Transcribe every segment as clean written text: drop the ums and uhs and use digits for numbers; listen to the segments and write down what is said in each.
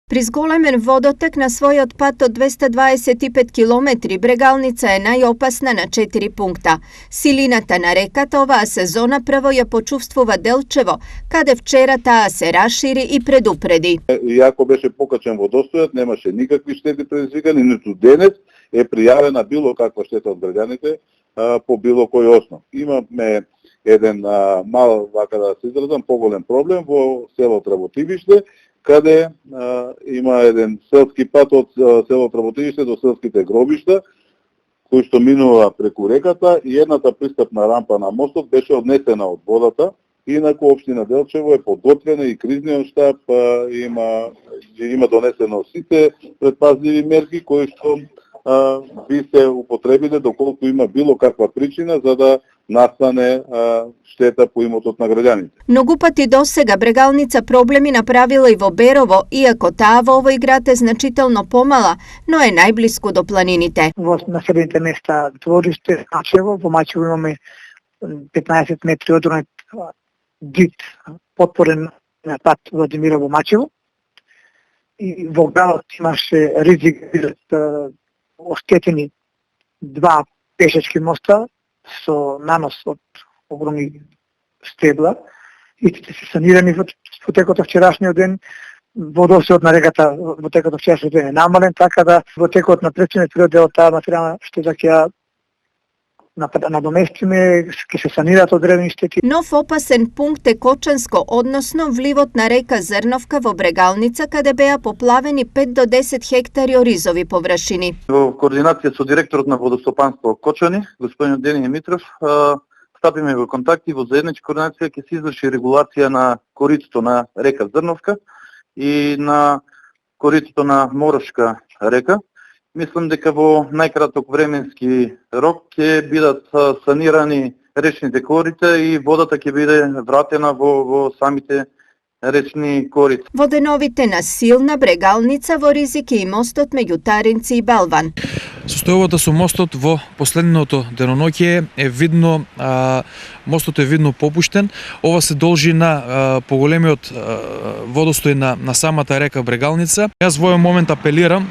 При зголемен водотек на својот пат од 225 километри, Брегалница е најопасна на 4 пункта. Силината на реката оваа сезона прво ја почувствува Делчево, каде вчера таа се расшири и предупреди. Иако беше покачен водостојот, немаше никакви штети предизвикани, ниту денес е пријавена било каква штета од граѓаните по било кој основ. Имаме еден мал, вака да се изразам, поголем проблем во село Тработивиште, каде има еден селски пат од село Тработивиште до селските гробишта, кој што минува преку реката и едната пристапна рампа на мостот беше однесена од водата. Инаку општина Делчево е подготвена и кризниот штаб има донесено сите предпазливи мерки кои што би се употребиле доколку има било каква причина за да настане штета по имотот на граѓаните. Многу пати досега Брегалница проблеми направила и во Берово, иако таа во овој град е значително помала, но е најблиску до планините. Во населените места Двориште, Мачево, во Мачево имаме 15 метри одронет дит потпорен пат Владимирово Мачево. И во градот имаше ризик да оштетени два пешачки моста со нанос од огромни стебла. Истите се санирани во текот од вчерашниот ден. Водостојот на реката во текот од вчерашниот ден е намален, така да во текот на претходниот период дел таа материјална штета ќе ја надоместиме, ќе се санираат одредени штети. Нов опасен пункт е Кочанско, односно вливот на река Зрновка во Брегалница, каде беа поплавени 5 до 10 хектари оризови површини. Во координација со директорот на водостопанство Кочани, господин Дени Димитров, стапиме во контакти, во заедничка координација ќе се изврши регулација на коритото на река Зрновка и на коритото на Морошка река. Мислам дека во најкраток временски рок ќе бидат санирани речните корита и водата ќе биде вратена во самите речни корита. Во деновите на силна Брегалница во ризик е и мостот меѓу Таринци и Балван. Состојбата со мостот во последното деноноќе е видно, мостот е видно попуштен. Ова се должи на поголемиот водостој на самата река Брегалница. Јас во овој момент апелирам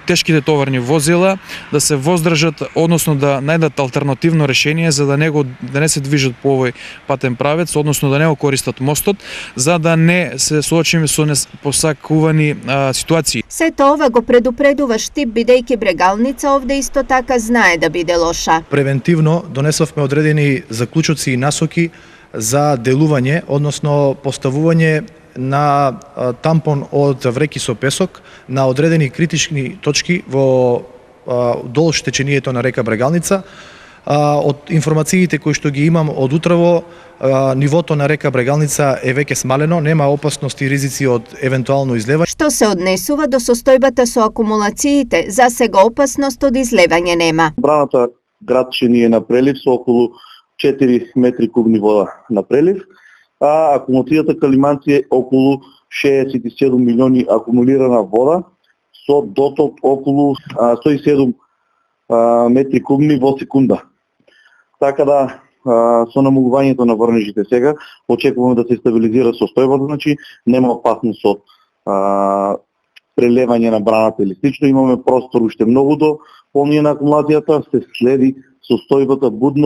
тешките товарни возила да се воздржат, односно да најдат алтернативно решение за да не се движат по овој патен правец, односно да не го користат мостот, за да не се соочиме со непосакувани ситуации. Сето ова го предупредува Штип, бидејќи Брегалница овде исто така знае да биде лоша. Превентивно донесовме одредени заклучоци и насоки за делување, односно поставување на тампон од вреки со песок на одредени критични точки во долж течението на река Брегалница. Од информациите кои што ги имам од утрово, нивото на река Брегалница е веќе смалено, нема опасности и ризици од евентуално излевање. Што се однесува до состојбата со акумулациите, за сега опасност од излевање нема. Браната градчини е на прелив со околу 4 метри кубни вода на прелив, а акумулацијата Калиманци е околу 67 милиони акумулирана вода со доток околу 107 метри кубни во секунда. Така да со намалувањето на врнежите сега очекуваме да се стабилизира состојбата, значи нема опасност од прелевање на браната или слично. Имаме простор уште многу до полнење на акумулацијата, се следи состојбата будно.